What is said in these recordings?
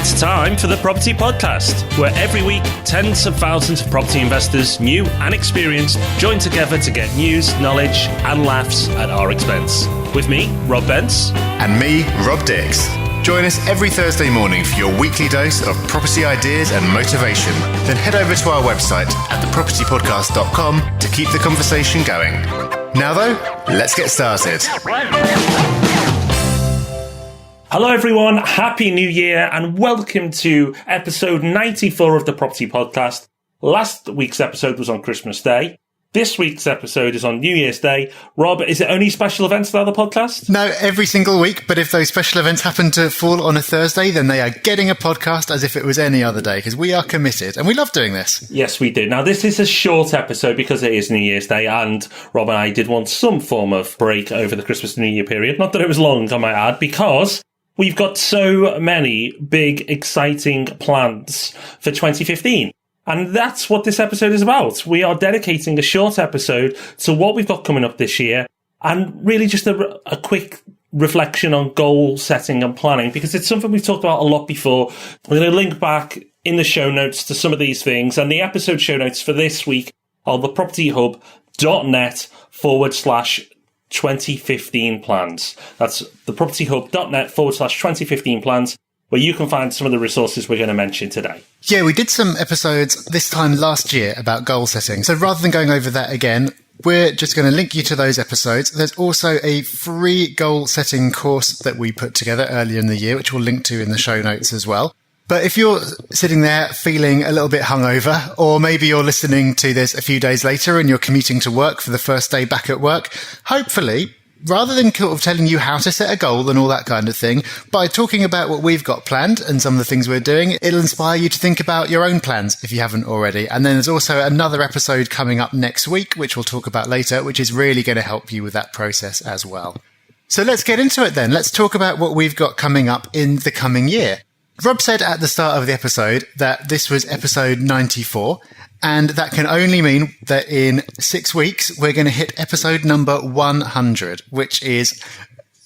It's time for the Property Podcast, where every week tens of thousands of property investors, new and experienced, join together to get news, knowledge and laughs at our expense. With me, Rob Bence. And me, Rob Dix. Join us every Thursday morning for your weekly dose of property ideas and motivation. Then head over to our website at thepropertypodcast.com to keep the conversation going. Now though, let's get started. Hello everyone, Happy New Year and welcome to episode 94 of the Property Podcast. Last week's episode was on Christmas Day. This week's episode is on New Year's Day. Rob, is it only special events that are the podcast? No, every single week, but if those special events happen to fall on a Thursday, then they are getting a podcast as if it was any other day, because we are committed and we love doing this. Yes, we do. Now, this is a short episode because it is New Year's Day, and Rob and I did want some form of break over the Christmas and New Year period. Not that it was long, I might add, because we've got so many big, exciting plans for 2015. And that's what this episode is about. We are dedicating a short episode to what we've got coming up this year and really just a quick reflection on goal setting and planning, because it's something we've talked about a lot before. We're going to link back in the show notes to some of these things, and the episode show notes for this week are thepropertyhub.net/2015 plans. That's thepropertyhub.net/2015 plans, where you can find some of the resources we're going to mention today. Yeah, we did some episodes this time last year about goal setting. So rather than going over that again, we're just going to link you to those episodes. There's also a free goal setting course that we put together earlier in the year, which we'll link to in the show notes as well. But if you're sitting there feeling a little bit hungover, or maybe you're listening to this a few days later and you're commuting to work for the first day back at work, hopefully, rather than sort of telling you how to set a goal and all that kind of thing, by talking about what we've got planned and some of the things we're doing, it'll inspire you to think about your own plans if you haven't already. And then there's also another episode coming up next week, which we'll talk about later, which is really going to help you with that process as well. So let's get into it then. Let's talk about what we've got coming up in the coming year. Rob said at the start of the episode that this was episode 94. And that can only mean that in 6 weeks, we're going to hit episode number 100, which is,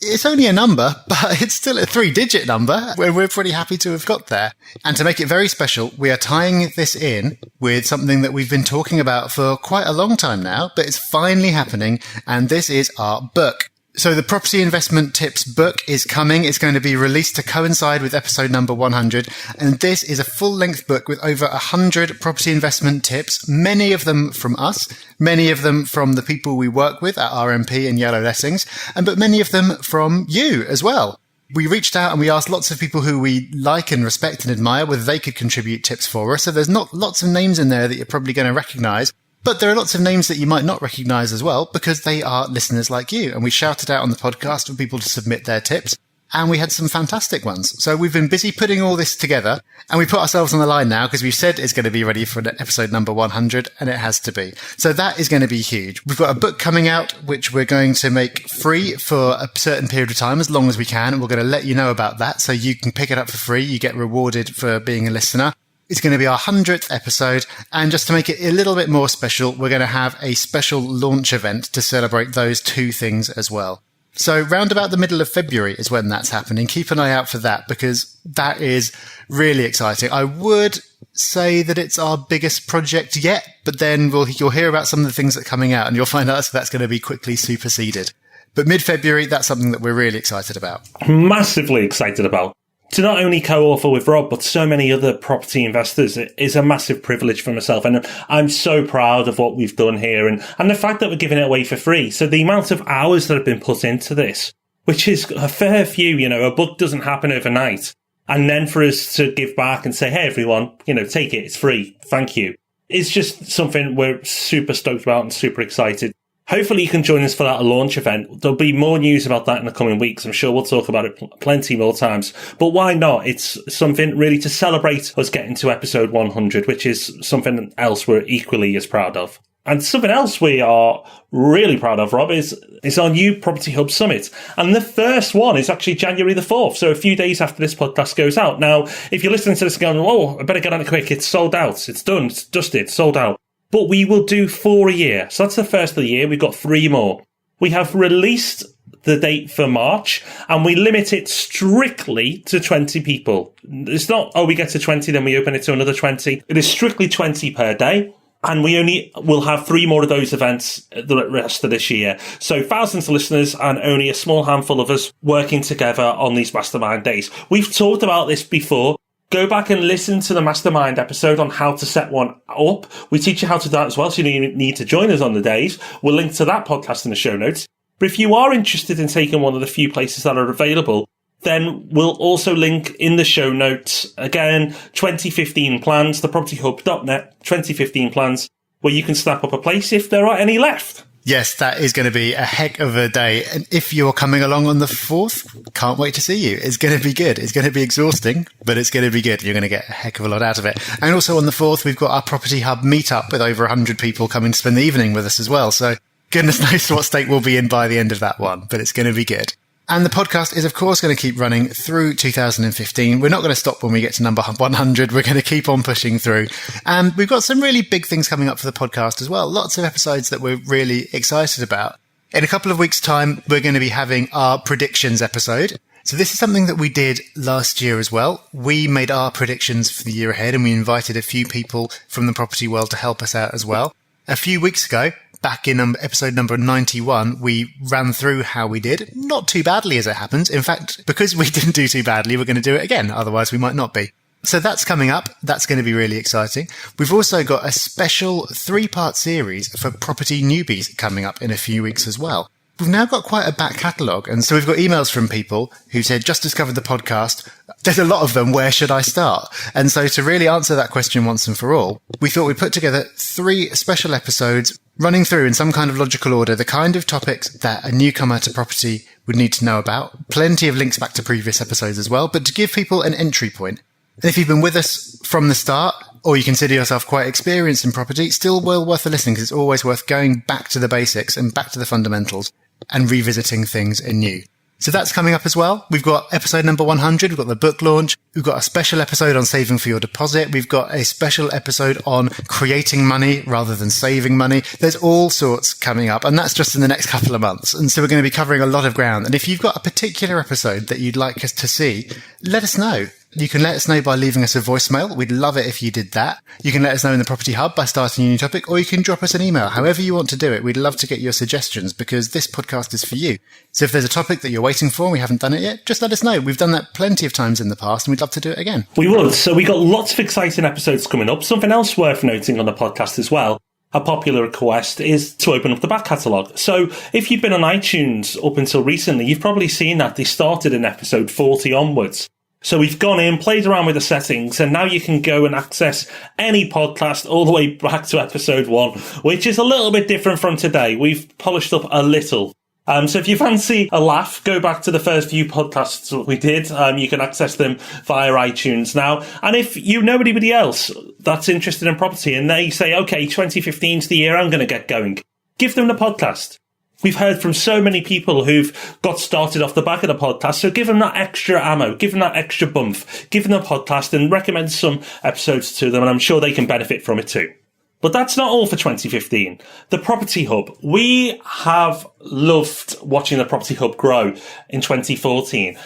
it's only a number, but it's still a 3-digit number. We're pretty happy to have got there. And to make it very special, we are tying this in with something that we've been talking about for quite a long time now, but it's finally happening. And this is our book. So the Property Investment Tips book is coming. It's going to be released to coincide with episode number 100. And this is a full-length book with over 100 property investment tips, many of them from us, many of them from the people we work with at RMP and Yellow Lessings, but many of them from you as well. We reached out and we asked lots of people who we like and respect and admire whether they could contribute tips for us. So there's not lots of names in there that you're probably going to recognize. But there are lots of names that you might not recognise as well, because they are listeners like you. And we shouted out on the podcast for people to submit their tips, and we had some fantastic ones. So we've been busy putting all this together, and we put ourselves on the line now because we've said it's going to be ready for episode number 100, and it has to be. So that is going to be huge. We've got a book coming out, which we're going to make free for a certain period of time, as long as we can, and we're going to let you know about that. So you can pick it up for free. You get rewarded for being a listener. It's going to be our 100th episode, and just to make it a little bit more special, we're going to have a special launch event to celebrate those two things as well. So round about the middle of February is when that's happening. Keep an eye out for that, because that is really exciting. I would say that it's our biggest project yet, but then you'll hear about some of the things that are coming out, and you'll find out that's going to be quickly superseded. But mid-February, that's something that we're really excited about. Massively excited about. To not only co-author with Rob, but so many other property investors, it is a massive privilege for myself. And I'm so proud of what we've done here and the fact that we're giving it away for free. So the amount of hours that have been put into this, which is a fair few, a book doesn't happen overnight. And then for us to give back and say, hey, everyone, take it. It's free. Thank you. It's just something we're super stoked about and super excited. Hopefully you can join us for that launch event. There'll be more news about that in the coming weeks. I'm sure we'll talk about it plenty more times. But why not? It's something really to celebrate us getting to episode 100, which is something else we're equally as proud of. And something else we are really proud of, Rob, is our new Property Hub Summit. And the first one is actually January the 4th, so a few days after this podcast goes out. Now, if you're listening to this going, oh, I better get on it quick, it's sold out, it's done, it's dusted, sold out. But we will do 4 a year. So that's the first of the year. We've got 3 more. We have released the date for March, and we limit it strictly to 20 people. It's not, we get to 20, then we open it to another 20. It is strictly 20 per day. And we only will have 3 more of those events the rest of this year. So thousands of listeners and only a small handful of us working together on these mastermind days. We've talked about this before. Go back and listen to the mastermind episode on how to set one up. We teach you how to do that as well, so you don't need to join us on the days. We'll link to that podcast in the show notes. But if you are interested in taking one of the few places that are available, then we'll also link in the show notes, again, 2015 plans, thepropertyhub.net, 2015 plans, where you can snap up a place if there are any left. Yes, that is going to be a heck of a day. And if you're coming along on the 4th, can't wait to see you. It's going to be good. It's going to be exhausting, but it's going to be good. You're going to get a heck of a lot out of it. And also on the 4th, we've got our Property Hub meetup with over 100 people coming to spend the evening with us as well. So goodness knows what state we'll be in by the end of that one, but it's going to be good. And the podcast is, of course, going to keep running through 2015. We're not going to stop when we get to number 100. We're going to keep on pushing through. And we've got some really big things coming up for the podcast as well. Lots of episodes that we're really excited about. In a couple of weeks' time, we're going to be having our predictions episode. So this is something that we did last year as well. We made our predictions for the year ahead, and we invited a few people from the property world to help us out as well. A few weeks ago, back in episode number 91, we ran through how we did. Not too badly as it happens. In fact, because we didn't do too badly, we're going to do it again. Otherwise, we might not be. So that's coming up. That's going to be really exciting. We've also got a special 3-part series for property newbies coming up in a few weeks as well. We've now got quite a back catalogue. And so we've got emails from people who said, just discovered the podcast. There's a lot of them. Where should I start? And so to really answer that question once and for all, we thought we'd put together 3 special episodes running through in some kind of logical order the kind of topics that a newcomer to property would need to know about. Plenty of links back to previous episodes as well, but to give people an entry point. And if you've been with us from the start, or you consider yourself quite experienced in property, still well worth a listening, because it's always worth going back to the basics and back to the fundamentals and revisiting things anew. So that's coming up as well. We've got episode number 100. We've got the book launch. We've got a special episode on saving for your deposit. We've got a special episode on creating money rather than saving money. There's all sorts coming up, and that's just in the next couple of months. And so we're going to be covering a lot of ground. And if you've got a particular episode that you'd like us to see, let us know. You can let us know by leaving us a voicemail. We'd love it if you did that. You can let us know in the Property Hub by starting a new topic, or you can drop us an email. However you want to do it, we'd love to get your suggestions, because this podcast is for you. So if there's a topic that you're waiting for and we haven't done it yet, just let us know. We've done that plenty of times in the past, and we'd love to do it again. We would. So we got lots of exciting episodes coming up. Something else worth noting on the podcast as well, a popular request, is to open up the back catalogue. So if you've been on iTunes up until recently, you've probably seen that they started in episode 40 onwards. So we've gone in, played around with the settings, and now you can go and access any podcast all the way back to episode 1, which is a little bit different from today. We've polished up a little. So if you fancy a laugh, go back to the first few podcasts we did. You can access them via iTunes now. And if you know anybody else that's interested in property and they say, okay, 2015's the year I'm going to get going, give them the podcast. We've heard from so many people who've got started off the back of the podcast, so give them that extra ammo, give them that extra bump, give them the podcast and recommend some episodes to them, and I'm sure they can benefit from it too. But that's not all for 2015. The Property Hub. We have loved watching the Property Hub grow in 2014.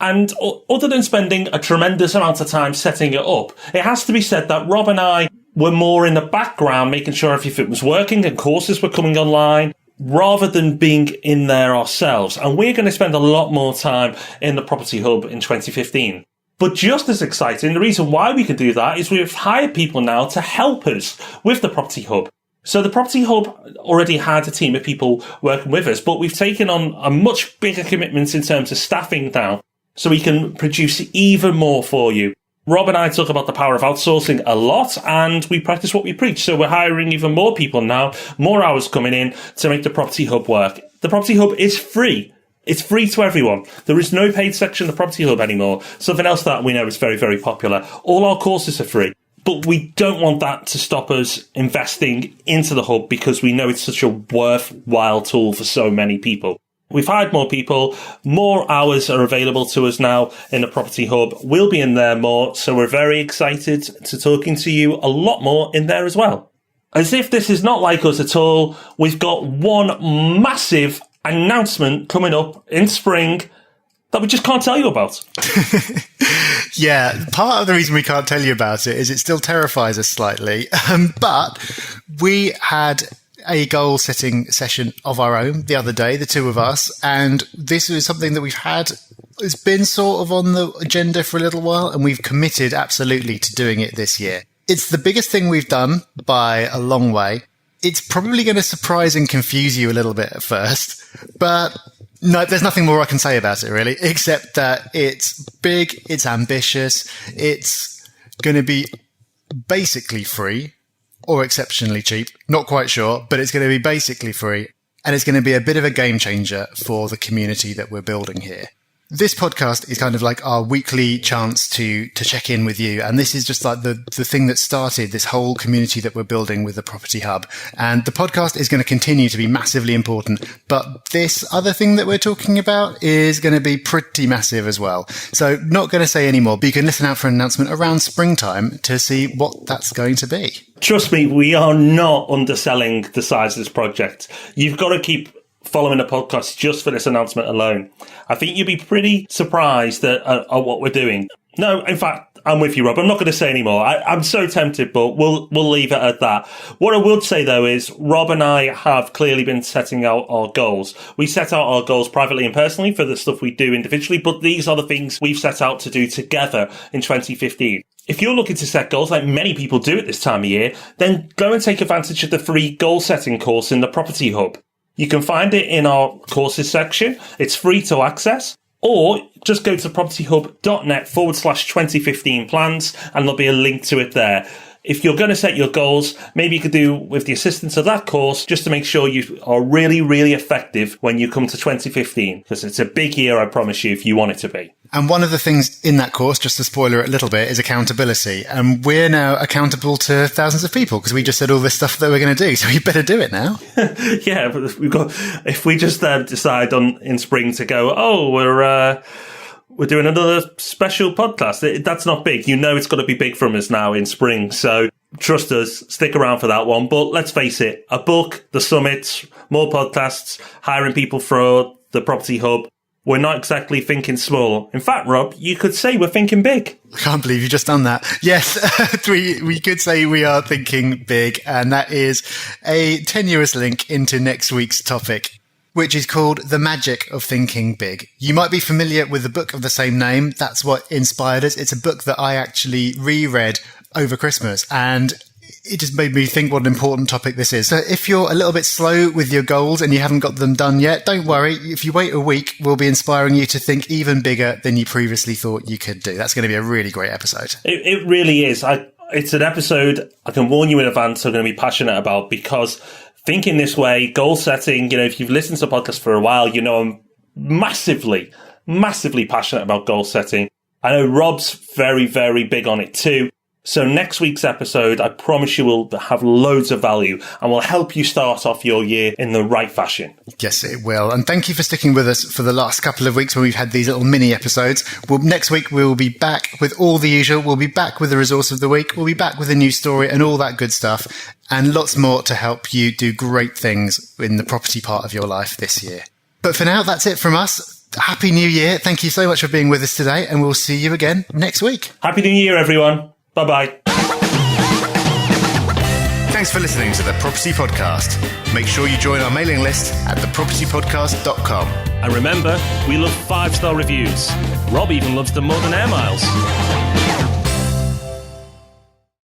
And other than spending a tremendous amount of time setting it up, it has to be said that Rob and I were more in the background, making sure everything was working and courses were coming online, rather than being in there ourselves. And we're going to spend a lot more time in the Property Hub in 2015. But just as exciting, the reason why we can do that is we've hired people now to help us with the Property Hub. So the Property Hub already had a team of people working with us, but we've taken on a much bigger commitment in terms of staffing now, so we can produce even more for you. Rob and I talk about the power of outsourcing a lot, and we practice what we preach. So we're hiring even more people now, more hours coming in to make the Property Hub work. The Property Hub is free. It's free to everyone. There is no paid section of the Property Hub anymore. Something else that we know is very, very popular. All our courses are free. But we don't want that to stop us investing into the Hub, because we know it's such a worthwhile tool for so many people. We've hired more people, more hours are available to us now in the Property Hub. We'll be in there more, so we're very excited to talking to you a lot more in there as well. As if this is not like us at all, we've got one massive an announcement coming up in spring that we just can't tell you about. Yeah, part of the reason we can't tell you about it is it still terrifies us slightly. But we had a goal setting session of our own the other day, the two of us, and this is something that we've had. It's been sort of on the agenda for a little while, and we've committed absolutely to doing it this year. It's the biggest thing we've done by a long way. It's probably going to surprise and confuse you a little bit at first, but no, there's nothing more I can say about it really, except that it's big, it's ambitious, it's going to be basically free or exceptionally cheap. Not quite sure, but it's going to be basically free, and it's going to be a bit of a game changer for the community that we're building here. This podcast is kind of like our weekly chance to check in with you. And this is just like the thing that started this whole community that we're building with the Property Hub. And the podcast is going to continue to be massively important. But this other thing that we're talking about is going to be pretty massive as well. So not going to say any more, but you can listen out for an announcement around springtime to see what that's going to be. Trust me, we are not underselling the size of this project. You've got to keep following the podcast just for this announcement alone. I think you'd be pretty surprised at what we're doing. No, in fact, I'm with you, Rob. I'm not going to say any more. I'm so tempted, but we'll leave it at that. What I would say, though, is Rob and I have clearly been setting out our goals. We set out our goals privately and personally for the stuff we do individually, but these are the things we've set out to do together in 2015. If you're looking to set goals like many people do at this time of year, then go and take advantage of the free goal setting course in the Property Hub. You can find it in our courses section. It's free to access. Or just go to propertyhub.net/2015 plans and there'll be a link to it there. If you're going to set your goals, maybe you could do with the assistance of that course just to make sure you are really, really effective when you come to 2015, because it's a big year, I promise you, if you want it to be. And one of the things in that course, just to spoiler it a little bit, is accountability. And we're now accountable to thousands of people because we just said all this stuff that we're going to do. So we better do it now. Yeah, but if we just decide in spring to go, we're doing another special podcast. That's not big. You know it's got to be big from us now in spring. So trust us, stick around for that one. But let's face it, a book, the summits, more podcasts, hiring people for the Property Hub. We're not exactly thinking small. In fact, Rob, you could say we're thinking big. I can't believe you just done that. Yes, we could say we are thinking big. And that is a tenuous link into next week's topic, which is called The Magic of Thinking Big. You might be familiar with the book of the same name. That's what inspired us. It's a book that I actually reread over Christmas, and it just made me think what an important topic this is. So if you're a little bit slow with your goals and you haven't got them done yet, don't worry. If you wait a week, we'll be inspiring you to think even bigger than you previously thought you could do. That's going to be a really great episode. It really is. It's an episode I can warn you in advance I'm going to be passionate about, because thinking this way, goal setting, if you've listened to the podcast for a while, I'm massively, massively passionate about goal setting. I know Rob's very, very big on it too. So next week's episode, I promise you will have loads of value and will help you start off your year in the right fashion. Yes, it will. And thank you for sticking with us for the last couple of weeks when we've had these little mini episodes. Next week, we'll be back with all the usual. We'll be back with the resource of the week. We'll be back with a new story and all that good stuff, and lots more to help you do great things in the property part of your life this year. But for now, that's it from us. Happy New Year. Thank you so much for being with us today, and we'll see you again next week. Happy New Year, everyone. Bye-bye. Thanks for listening to the Property Podcast. Make sure you join our mailing list at thepropertypodcast.com. And remember, we love 5-star reviews. Rob even loves them more than air miles.